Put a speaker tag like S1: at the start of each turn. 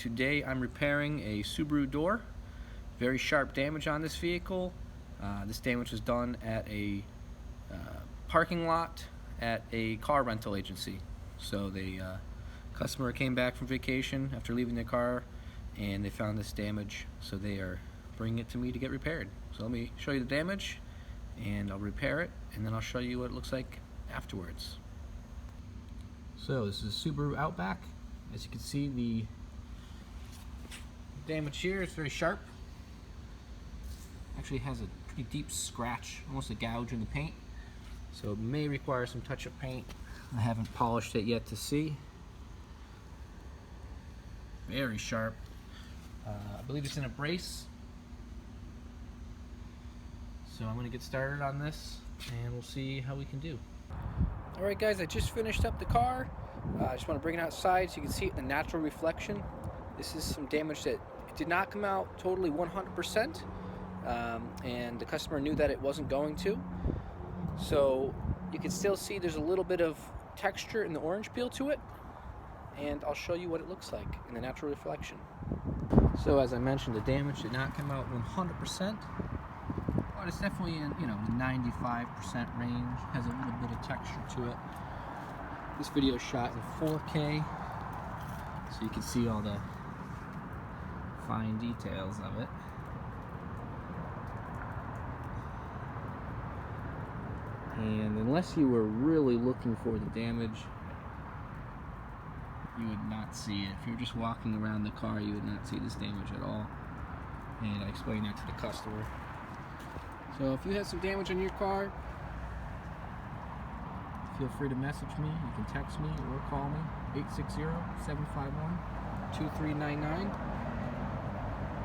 S1: Today I'm repairing a Subaru door. Very sharp damage on this vehicle. This damage was done at a parking lot at a car rental agency. So the customer came back from vacation after leaving their car and they found this damage, so they are bringing it to me to get repaired. So let me show you the damage and I'll repair it, and then I'll show you what it looks like afterwards. So this is a Subaru Outback. As you can see, the damage here is very sharp. Actually has a pretty deep scratch, almost a gouge in the paint. So it may require some touch-up paint. I haven't polished it yet to see. Very sharp. I believe it's in a brace. So I'm going to get started on this and we'll see how we can do. Alright guys, I just finished up the car. I just want to bring it outside so you can see it in the natural reflection. This is some damage that it did not come out totally 100%, and the customer knew that it wasn't going to. So you can still see there's a little bit of texture in the orange peel to it, and I'll show you what it looks like in the natural reflection. So as I mentioned, the damage did not come out 100%, but it's definitely in, the 95% range. Has a little bit of texture to it. This video is shot in 4K, so you can see all the fine details of it. And unless you were really looking for the damage, you would not see it. If you're just walking around the car, you would not see this damage at all. And I explained that to the customer. So if you have some damage on your car, feel free to message me. You can text me or call me, 860-751-2399.